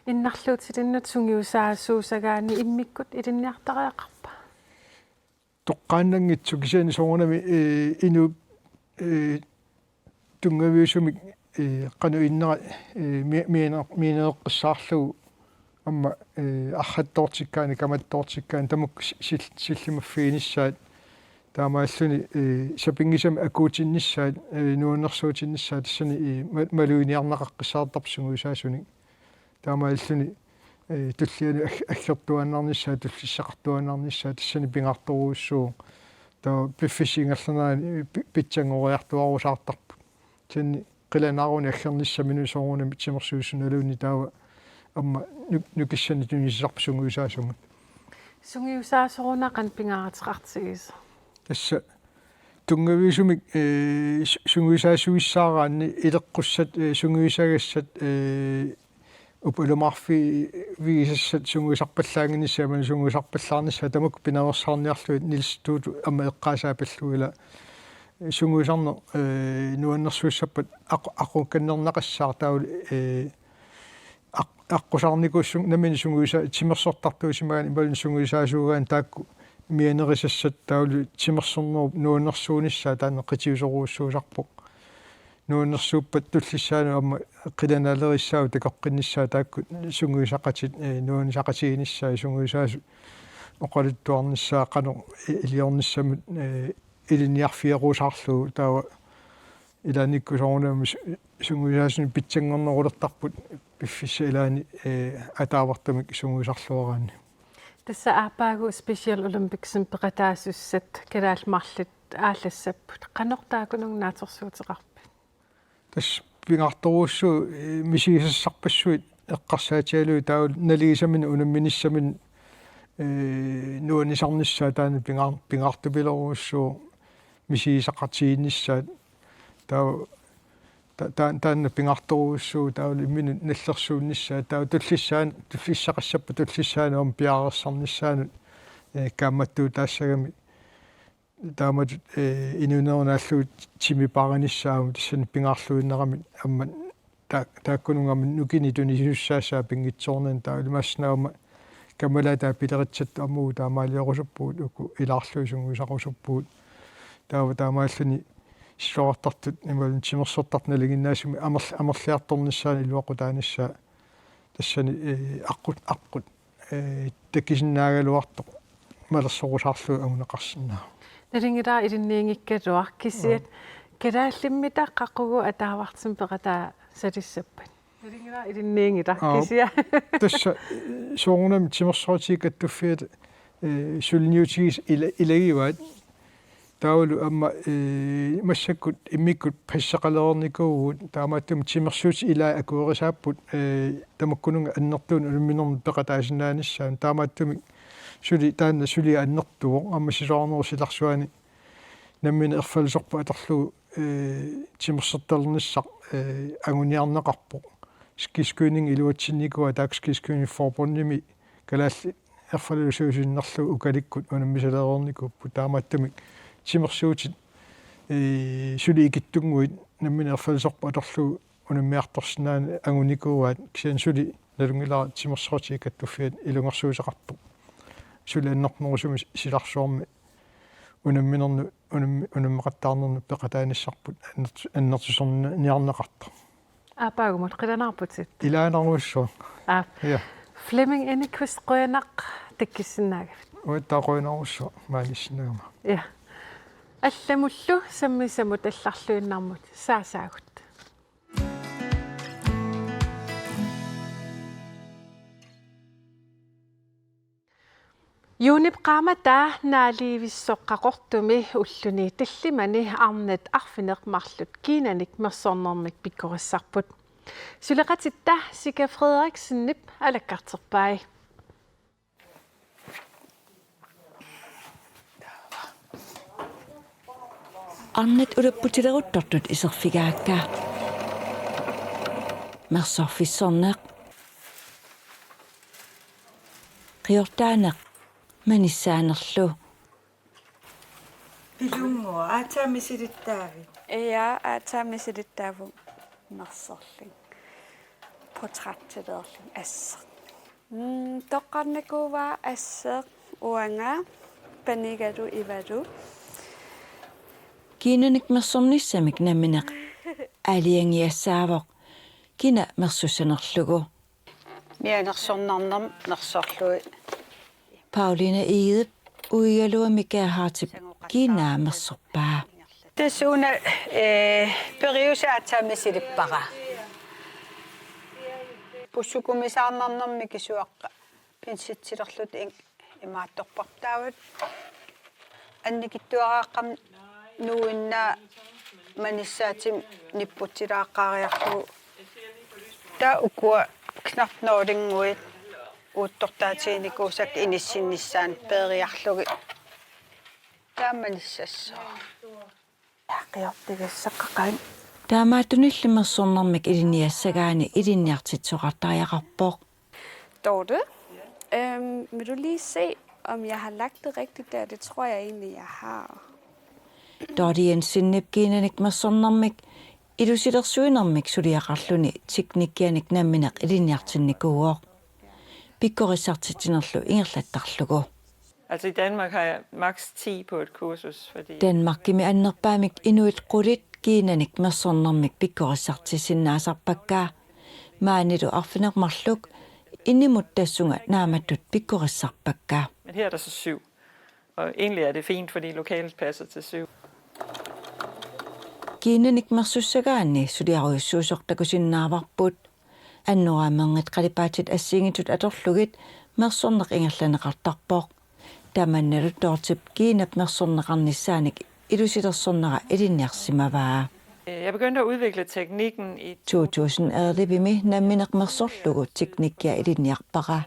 иннарлуутилиннут сунгиусаассуусагаани иммиккут илинниартариақарпа
тоққааннангитсу кисиани соорунами ину тунгавиусумик qanu innera miineeqqissaarlugu amma arrattortikkaani kamattortikkaani tamuk sillimaffiinissaat таамааллуни сапингисам акуутиннissaат нуаннэрсуутиннissaат тассани малуиниарнақаққиссаартарпсугу исаасуни таамааллуни туллиани аггертуаннарнissaат туллиссақартуаннарнissaат тассани пингарторуuссуу таа пиффисингерланаани питсангориартуарусаартарпу тинни қиланааруни аггерниссамину соорунами тимерсуусуналуни таава амма нукиссани тунissarpsuгу исаасугу
сунгиусаасорунақан пингааратеқартигис
тасса тунгависумик сунгуисаасуиссаараанни илеққуссат сунгуисагассат упулумарфи висассат сунгуисарпаллаангиниссааман сунгуисарпаллаарнisса тамак пинаверсаарниарлуит нилстууту амма эққаасаапаллуила сунгуисарне нуаннэрсуиссаппат аққукканнернақассаар таули аққусаарникуссун намини сунгуиса тимерсортартуусимагаани ималун сунгуисаасуугаан таакку мианерисассат таули тимерсорнеру нуаннэрсуунissaа таана қитиусоруuссуусарпоқ нуаннэрсууппат туллиссаану амма қиланаалерissаау такоққиннissaа таакку сунгуисақатит нуанисақатигинissaа сунгуисаасу оқалуттуарнissaа қано илиорнissamут илиниарфиерусаарлуу таава илааникку соорунами сунгуисаасуни питсангорнерулертарпут пиффисса илаани атаавартамик сунгуисарлуараани
тасса аапаагу спешиал олимпиксим пеқатаасуссат калаалмарлут ааллассаппут қанортаакунугнаатерсуутеқарпи
тас пингарторуuссуу мисигисассарпассуит эққарсаатиалуи таул налигисамин унамминиссамин нуанисарнissaа таана пингаартупилеруuссуу мисигисақартигиннissaат таа таанна пингарторуuссуу таул иммину наллерсууннissaа таа туллиссақассаппа туллиссаану пиаарерсарнissaанут каамматтуу таассагами таамат инунернааллуут тимипааранissaаму тассани пингаарлуиннерамит амма тааккунунгамин нукини тунисуссаасаа пингитсоорнан таул масснаама камалата пилеритсат аммуу таамаалиорусуппуут уку илаарлуисунгуисақусуппуут таава таамааллуни силуартартут ималун тимерсортартналигиннаасуми амерлиарторнissaани илуақутааниссаа тассани аққут таккисиннаагалуартоқ малерсорусаарлуу агунеқарсинаа
налингилаа илинниингиккалуар кисиат калааллиммита қаққугу атаавартсим пеқатаа салиссаппат налингилаа илинниингила кисиа
тасса соорунами тимерсоотигаттуффиат сулниутигис илагиваат таулу амма массаккут иммиккут пассақалерникуугут таамааттум тимерсуут илаа акуерисааппут тамаккунунга аннертуун улминерн пеқатаасинааниссаан таамааттумик сули таанна сули аннертуо амма сисоорнеру силарсуани наммина ерфалсорпа атерлуу тимерсерталерниссақ агуниарнеқарпо скискуининг илуатсинникуа таакскискуини форбонними калаалли ерфалусуусиннерлу укаликкут унаммисалеерникуппу таамааттумик тимерсуутит сули икиттунгуит наммина ерфалсорпа атерлуу унаммиарторсинаани агуникууаат кисиан сули налунгилаа тимерсоотигаттуффиат илунгерсуусеқарпу сули аннернерусуми силарсуарми унамминерну унаммеқаттаарнерну пеқатааниссарпут аннертусорна ниарнеқарта
аапаагумут қиланаарпутит
илаанеруссоо я
Flemming Enneqvist qønaq takkissinnaagavit
уиттаақуинаруссоо мааниссинаагама
я алламуллу саммисамут алларлуиннармут саасаагут юнип qaamata naaliivissоqqaqortumi ulluni tallimani arnat arfineqmarlut kiinanik mersornernik pikkorissarput suleqatitta Sika Frederiksen-nip alakkarterpai
arnat ulapputileruttortut iserfigaakka mersorfissorneq qiortaaneq manissaanerlu
Pilungo aataamisilittaavi.
Ja, aataamisilittaavu mersorling. Portrættillerling asser. Toqqarnakuva asser uanga panigadu ivadu.
kiinanik mersornissamik nammineq aliangiassaavoq kina mersussanerlugu
Mianersornarnam nersorlui.
Pauline Ide uigalua mikaahaatip kiinaamersorpaa.
Tassuuna periusaatsaamisilikpaqa. Pussukumisaarnarnarmi kisuaqqa pinsitsilerlut imaattorpartaavat. Annikittuaraaqqam nuuinnaa manissaatim nipputilaaqaariarlu taa ukua knartnoolinguit uuttortaatiinikuusak inissinissaan peeriarlugi taammanissassaa.
Qiortigassaqaqain.
Taamaatunillimersornarmik iliniassagaani iliniartitsoqartariaqarpoq.
Dorte, vil du lige se, om jeg har lagt det rigtigt der? Det tror jeg egentlig, jeg har.
Dortien sinnipkiinanik mersornarmik ilusilersuinermik suliaqarluni tiknikkianik nammineq iliniartinnikuuoq. Pikkorissartitinerlu ingerlattarlugu.
Altså i Danmark har jeg maks 10 på et kursus, fordi...
Danmarkimi annerpaamik inuit qulit kiinanik mersornarmik pikkorissartisinnaasarpakkaa. Maanilu arfinermarluk inimuttassunga naamattut pikkorissarpakkaa.
Men her er der så 7. Og egentlig er det fint, fordi lokalet passer til 7.
Kiinanik mersussagaani suliaruissuusortakusinnaavarput. Annoraamenget qalipaatit assingitut atorlugit mersorneq ingerlaneqartarpoq. Tamannalut tortip kiinap mersorneqarnissaanik ilusilersornera iliniarsimavaa.
Jeg begyndte at udvikle teknikken i
2011 nammineq mersorlugu teknikkia iliniarpaqa.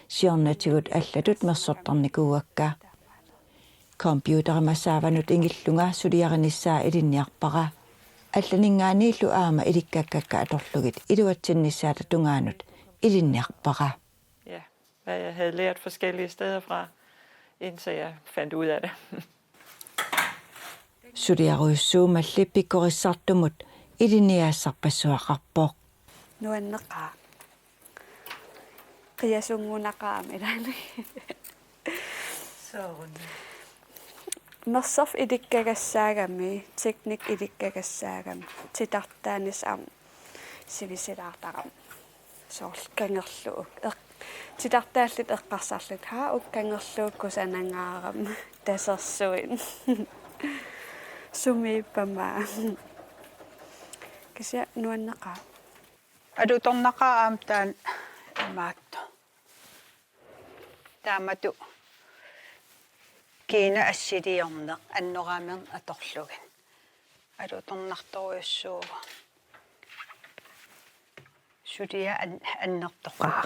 Siornatigut allatut mersortarnikuuakka. Computerimassaavanut ingillunga suliarinissaa iliniarpaqa. Allaningaaniillu aama ilikkakka atorlugit iluatsinnissaata tungaanut iliniarpaqa.
ja, hvad jeg havde lært forskellige steder fra, indtil jeg fandt ud af det.
Suliaruissuumalli pikkorissartumut iliniaassarpassuaqarpoq.
Nuanneqaa. Qiasungunaqaamilani. Mersorf ilikkagassaagami, teknik ilikkagassaagami, titartaanis am sivisilaartaram. Soorl kangerluuk. Titartaallit eqqarsarlut haa ukkangerluuk kusanangaaram tasersuin. Sumiippamaa. Kisia nuanneqaa.
Adutornaqaa aamtaan maatto. Taamatu kiina assiliorneq annoraamern atorlugan. Adutornartoruissuuga. Sulia annertoqaa.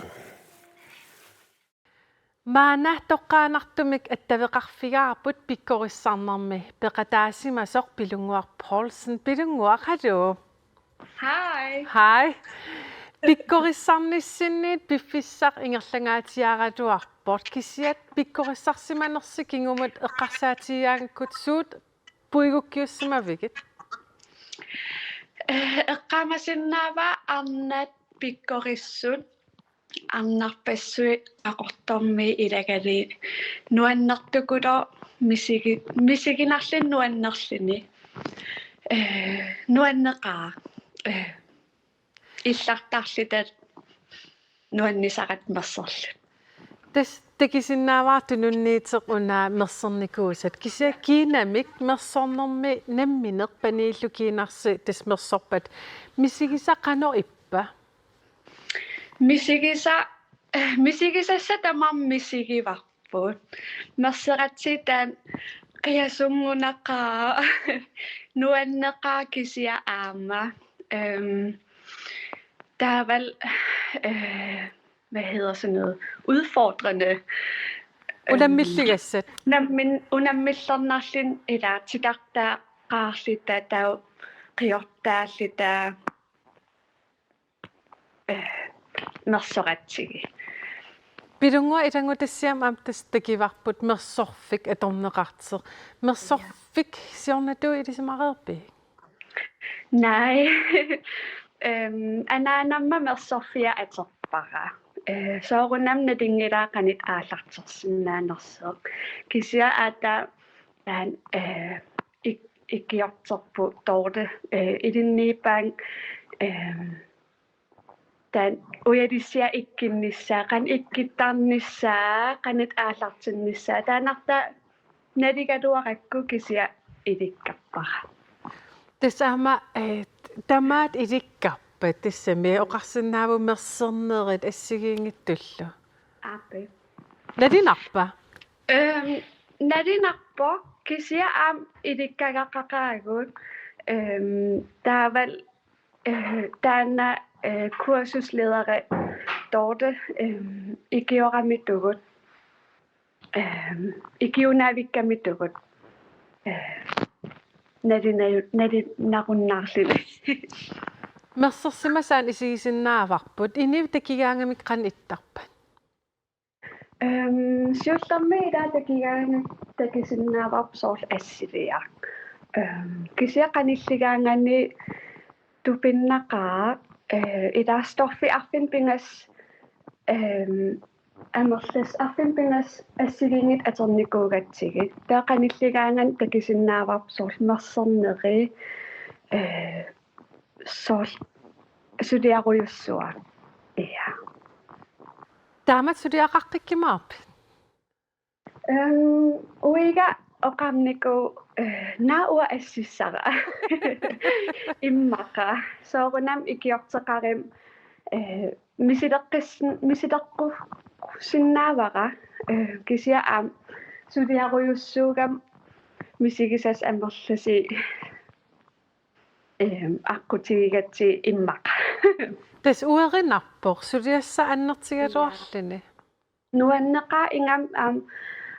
Maana toqqaanartumik attaveqarfigaarput pikkorissarnarmi peqataasimasoq pilunguaq Paulsen pilunguaq hallo.
Hej.
Hej. Pikkorissarnissinniit piffissaq ingerlangaatiaratuarport kisiat pikkorissarsimanerssikingumut eqqarsaatiaangakkut suut puigukkiussimavigit.
Eqqamasinnaava arnat pikkorissut arnarpassui aqortormi ilagali nuannertukulo misiginarlin nuannerlini nuanneqaa illartarlitat nuannisaqat mersorlut.
Tas tekisinnaavaartununniiteq una mersornikuusat kisia kiinamik mersornermi nammineq paniillu kiinarsi tas mersorpat misigisa ippa.
Misigisa tamam misigivarput. Merseratsitaan qiasungunaqaa nuanneqaa kisia aama. Der er vel, hvad hedder sådan noget, udfordrende.
Unammilligassat.
Unammillernerlin eller tidartaaqaarlita tau qiortaallita mersoratsigi.
Pilungua itangutassiam amtas takivarput mersorfik atorneqarter. Mersorfik siornatu ilisimaqerpi.
Nej. Anaanamma mersorfia aterpara. Soorunamna tingilaaqanit aallartersinnaanerseq. Kisia ata taan ikkiorterpu Dorte ilinniippaang tän ujadissia ikkinnissaa kan ikkittarnissaa kanit aallartinnissaa taanarta nadigatuaqakku kisia idikkappara
Tessama tamaat idikkappa tessami oqarsinnaavu mersernerit assigiingittullu.
ape
Nadinarpa.
nadinarpo kisia idikkagaqqaqaagut taaval taanna kursusledere Dorte ikioramitukut ikiunaavikkamitugut nadinarunnaarluni
Mersersimasaan isigisinnaavaqput inivtakigaangamik qan ittarpat.
siullermiila takisinnaavapsoorl assiliaq kisia qanilligaangani tupinnaqaa idaastorfi arfin pingas amerlas arfin pingas assigiingit aternikuugatsigit taaqanilligaangan takisinnaavapsoorl merserneri soorl suliaruyussua ia
Taamat suliaqaqqikkimaarp.
uiga oqarniku naua assissara immaqa soorunam ikiorteqarim misileqqu sinnaavara kisia suliaruyussuugam misigisas amerlasi aqutigigatsi immaqa
Tas uerinarpoq suliassa annertigatuarluni.
nuanneqa ingam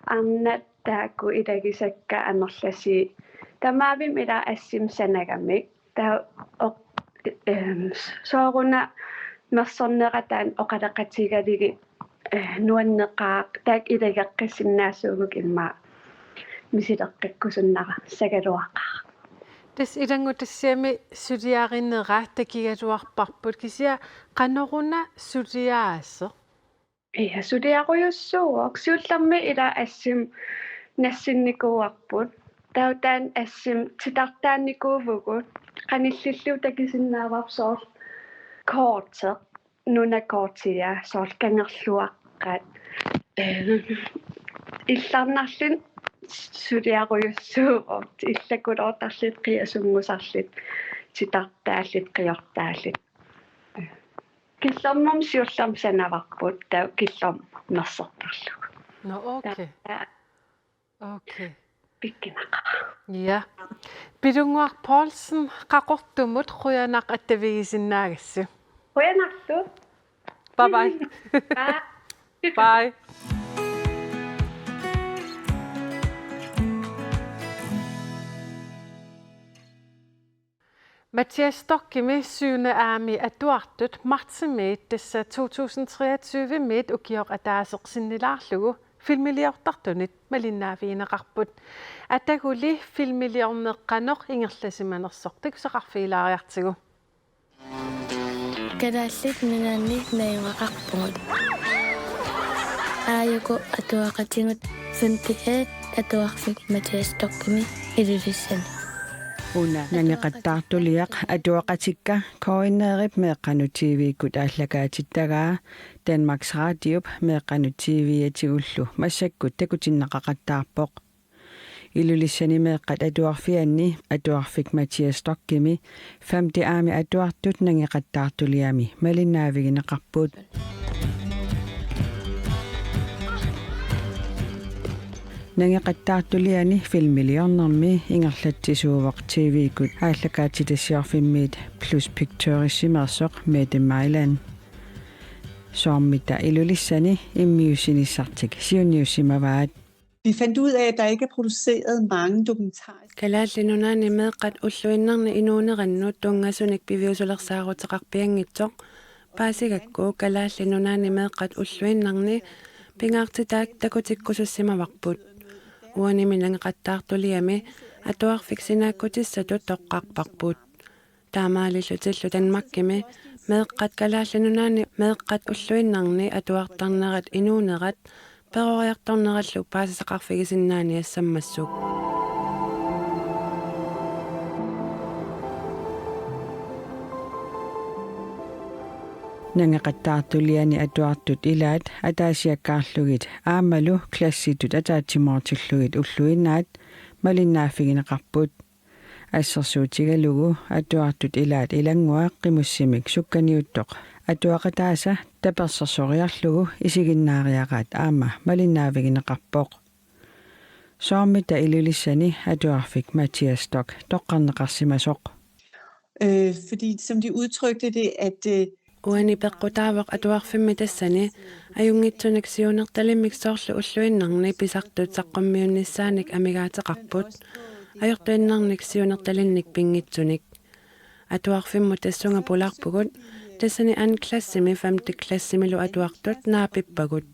arnat taaku idagisakka amerlasi tamaavim ila assim sanagamik taa sooruna mersornerataan oqalaqatigaligi nuanneqaaq taak idageqqissinnaasuuguk imma misileqqikkusunnara sagaluaqaa
Tas ilanguttassiami suliarinneraa takigatuarparput kisia qanoruna suliaasse.
Ia suliaruyussuuq siullermi ila assim nassinikuarput tautaan assim titartaannikuuvugut qanillillu takisinnaavapsoorl koorteq nunakoortia soorl kangerluaqqat illarnarlun suliaruyussuuq illakulortarlit qiasuнгусарlit titartaallit qiortaallit killormum siullerm sanavarput tau killorm mersertarlugu
No okay. Okay.
pikkinaqa
Ja. Pilunguar Paulsen qaqortumut quyanaq attavigisinnaagassу.
huyanarlu
Bye bye. Bye. Mathias Stokkimi syvende armi atuartut martsimit tassa 2023 mit ukior ataaseqsinnilaarlugu filmiliortartunit malinnaafiineqarput ataguli filmiliorneqqanoq ingerlasimanersortik saqarfiilaariartigu
kadaallit nunanni nayuaqarpungut aayuku atuaqatingut 58 atuarfik Mathias Stokkimi ilulissani
una nangeqattaartuliaq atuaqatikka koinneerip meeqqanu TV-kut aallakaatittagaa Danmarks Radiop meeqqanu TV-atigullu massakkut takutinnaqaqattaarpoq ilulissani meeqqat atuarfianni atuarfik Mathias Stokkimi 50 aami atuartut nangeqattaartuliami malinnaavigineqarput nangeqattaartuliani filmiliornermi ingerlattisuuvaq TV-kut aallakaatitassiarfimmiit plus pictureissimersoq Mette Mailand soormita ilulissani immiusinissartik siuniussimavaat.
Vi fandt ud af, at der ikke er produceret mange dokumentarer.
Kalaallinunani meeqqat ulluinnerni inuunerannut tungasunik piviusulersaaruteqarpiangitsoq paasigakku kalaallinunani meeqqat ulluinnerni pingaartitaak takutikkusussimavarput uanimi nangeqattaartuliami atuarfiksinaakutissatut toqqarparput taamaalillutillu Danmarkimi meeqqat kalaallinunani meeqqat ulluinnerni atuartarnerat inuunerat peroriartornerallu paasisaqarfigisinnaani assammassuk
Nangeqattaartuliani atuartut ilaat ataasiakkaarlugit aamalu klassitut ataatsimortillugit ulluinnaat malinnaaffigineqarput ассерсуутигалугу атуартут илаат илангуаа қимуссимик сукканиутtoq атуақатааса таперсерсориарлугу исигиннаариақаат аама малиннаавигинеқарпоқ соормита илулиссани атуарфик Mathias Stock тоққарнеқарсимасоқ
Fordi som de udtrykte det, at
уани пеққутаавеқ атуарфимми тассани аюнгитсунаксиунерталиммик соорлу уллуиннарни писартут саққуммиунниссааник амигаатеқарпут ajortuinnarnik siunertalinnik pinngitsunik atuarfimmu tassunga pularpugut tassani an klassimi 5. klassimilu atuartut naapippagut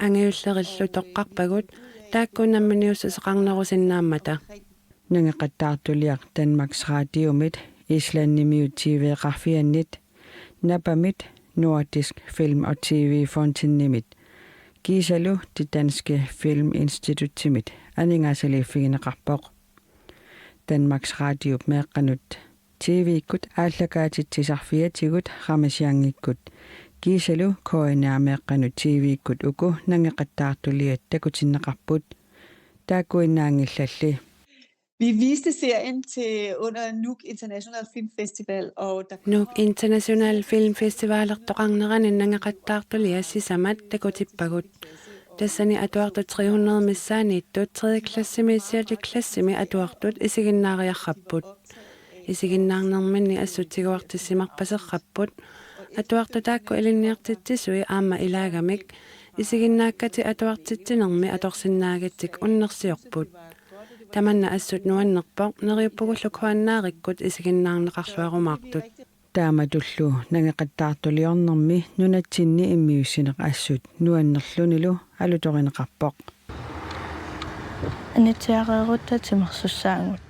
angiullerillu toqqarpagut taakkunamminiussuseqarnerusinnaammata nangeqattaartuliaq Danmarks Radiomit Islandnimiut TV-qarfiannit Napamit Nordisk Film- og TV-Fontinnimit Gisalu det danske Filminstituttimit aningasaliiffigineqarpoq Danmarks Radio meeqqanut TV-kut aallakaatitsisarfiatigut ramasiangikkut Gisalu koinaa meeqqanut TV-kut uku nangeqattaartuliat takutinneqarput taakkuinnaangillalli.
vi viste serien til under Nuuk International Film Festival og
Nuuk International Film Festival toqarneranin nangeqattaartuliassisamat takutippagut tassani atuartut 300 missaaniittut 3. klassimi 4. klassimi atuartut isiginnaariarrapput isiginnaarnerminni assutiguartissimarpaseqrapput atuartutaakku ilinniartitsisui aamma ilaagamik isiginnaakkati atuartitsinermi atorsinnaagittik unnersiorput tamanna assut nuannerpoq neriuppugullu kuannaarikkut isiginnaarneqarluarumaartut taamatullu nangeqattaartuliornermi nunatsinni immiussineq assut nuannerlunilu alutorineqarpoq
anitiareerutatimersussaangut.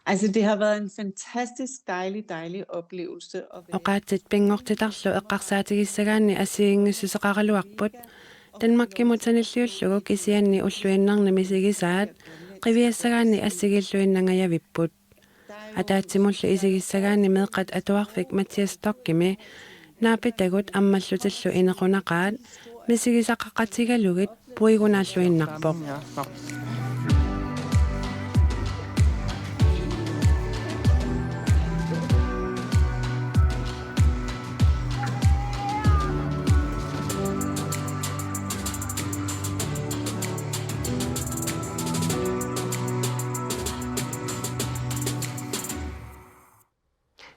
Altså det har været en fantastisk dejlig oplevelse.
Oqaatsit pingortitarlu eqqarsaatigisagaanni assiingissuseqaraluarput Danmarkkimutanilliullugu kisianni ulluinnarnimi sigisaat qiviassagaanni assigilluinnangajavipput атаатсимуллу исигиссагаани меэқат атуарфик Mathias Stockimi наапитагут аммаллутиллу инеқунақаат мисигисаққатигалугит пуигунааллуиннарпоқ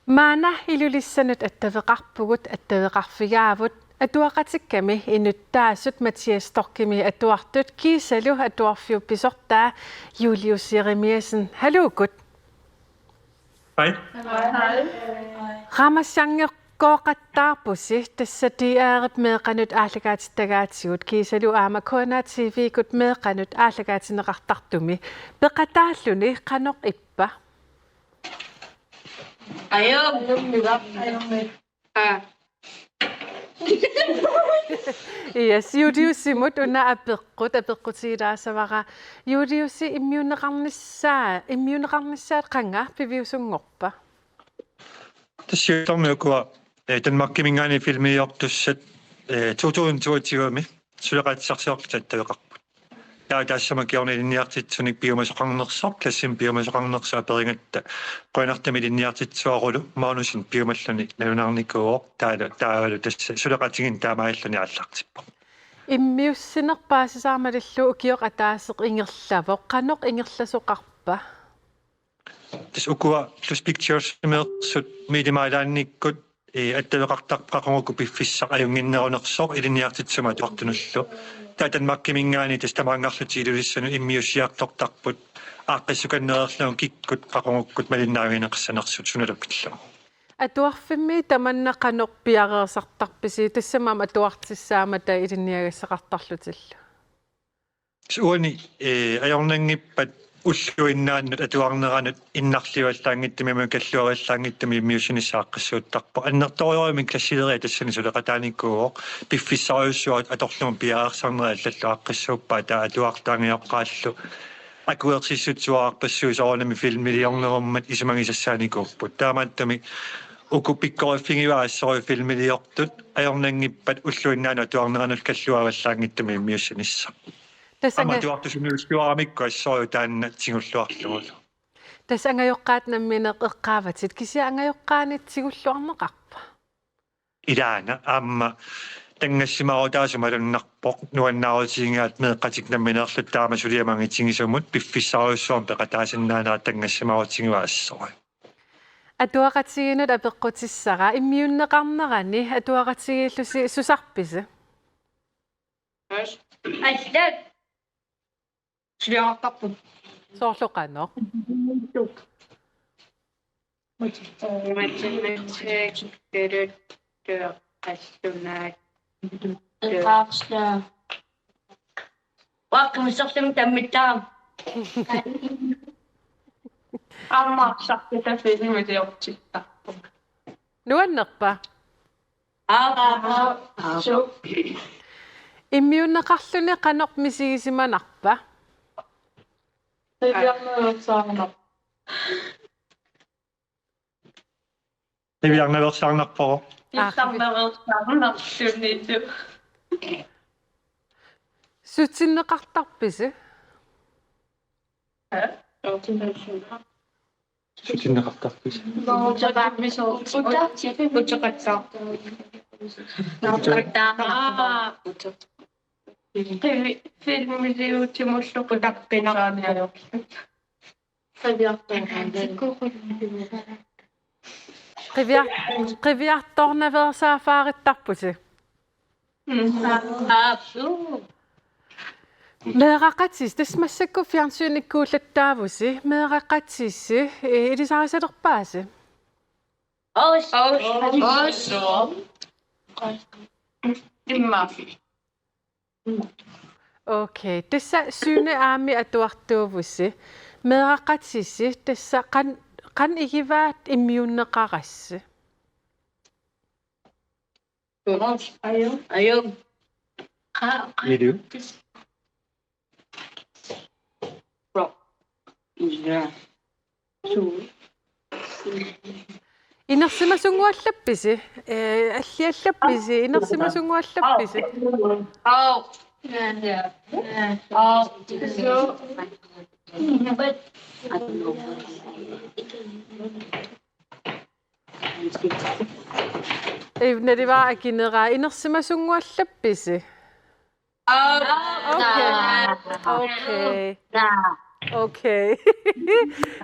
Maana ilulissanut attaveqarpugut attaveqarfigaavut atuaqatikkami inuttaasut Mathias Stockimi atuartut kiisalu atuarfiuppisortaa Julius Jeremiasen. Hallugut.
Hej.
Hej. Ramasangeqqooqattaarpusi tassatiaarit meeqanut aallagaatittagaatigut kiisalu aamakona TV-gut meeqanut aallagaatineqartartumi peqataalluni qanoq ippa. Yes, Juliusimut una apeqqutiilaasavara Juliusi immuuneqarnissaat qanga piviusungorpa
Tassiutormiukua Danmarkkimingaani filmiortussat 2022 suleqaatissarsiortat taveqarput taassama kiornilinniartitsunik piumasoqarnersoq klassim piumasoqarnersaa peringatta qoinartami linniartitsuarulu maanusin piumalluni naunarnikuuq taavalu tassa suleqatigin taamaalluni allartippo
immiussinerpaasisaarmalillu ukioq ataaseq ingerlavoq qanoq ingerlasoqarpa
tas ukua plus pictures meersut miilimaalaanikut attaleqartarpaqonguku piffissaq ajunginnerunersoq ilinniartitsuma tuartunullu Danmarkkimingaani tastamaangarluti ilulissanu immiussiartortarput aaqqissukanneerluun kikkut qaqongukkut malinnaagineqsanersut sunalukillu
atuarfimmi tamanna qanoq piareersartarpisi tassamam atuartissaamata ilinniagassaqartarlutillu
suuni ajornangippat уллуиннааннут атуарнеранут иннарлиуаллаангиттами каллуариаллаангиттами миусинисааққиссуутарпо аннерториоримин классилерия тассани сулеқатааниккуоқ пиффиссариуссуат аторлума пиаарсарнериаллаллу аққиссууппаа таа атуартаангиоққааллу акуерсиссутсуаарпассуусоорнами филмилиорнеруммат исумагисассааникууппут таамааттами ukupikkoriffingiuaassori filmiliortut ajornangippat ulluinnaanu tuarneranut kalluavallaangittumi miussinissa amatuartusumiulluaramikku assoriu taanna tingulluarlugu
tässä angajokkaat nammineq eqqaavatit kisia angajokkaanit sigulluarneqarpa
ilaana amma tangassimaarutaasumalunnerpoq nuannaarutiingaat meeqqatiknammineerlut taamasuliamangitigisumut piffissaaruussuarm peqataasinnaanera tangassimaarutigiuaassori
atuaqatiginut apeqqutissara immiunneqarnerani atuaqatigillusi susarpisi
аллат сулиақартарпут
сорлоқано
ваққимсорлум таммиттаа амма сартта филмитиортиттарпу
нуаннерпа
су
иммиуннеқарлуни қанорп мисигисиманарпа
Tiviarnaversaarnarporo
сутиннеқартарписи
Sutиннеқартарпис
qivjartornaversaafaaritarpusi meeqaqatis tasmassakku fjernsynikkuullattaavusi meeqaqatissi ilisarisalerpaasi okay tassa syne aami atuartuuvussi meeqaqatissi tassa qan igivaat immiunneqarassi
ayum
Midu
inersimasunguallappisi alliallappisi inersimasunguallappisi ивнериваа акинераа inersimasunguallappisi okay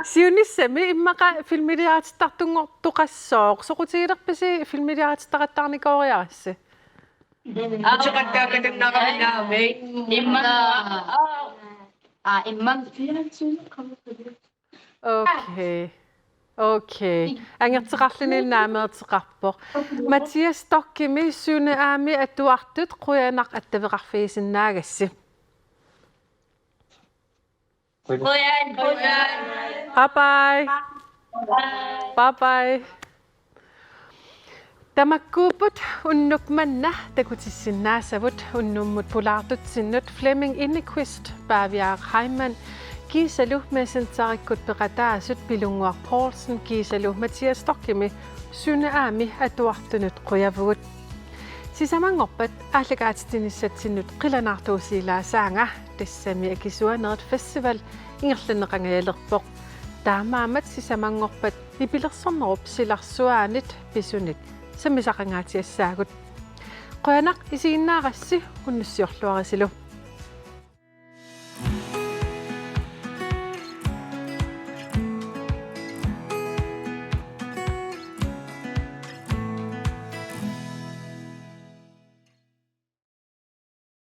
siunissami immaqa filmiliaatitartungortuqassooq soqutigilerpisi filmiliaatitaqattaarnikooriarassi okay angerteqarlunilnaameerteqarpoq Mattias Stokkimi sune aami atuartut quyanaq attaveqarfiisinaagassi bye tamakkuuput unnukmanna takutissinnaasavut unnummut pulaartutsinnut Flemming Innequist Baviar Heimann Gisalu mesentarikkut peqataasut Pilunguar Poulsen Gisalu Mattias Stokkimi sune aami atuartunut quyavugut sisamangorpat ааллакаатитинissatsinнут qilanaartuusiilaasaanga тассами акисуанерат фестивал ингерланеқангаялерпоқ таамаамат сисамангорпат ипилерсорнеруп силарсуаанит писунит самисақангаатиассаагут қуянақ исигиннаарасси хуннуссиорлуарисилу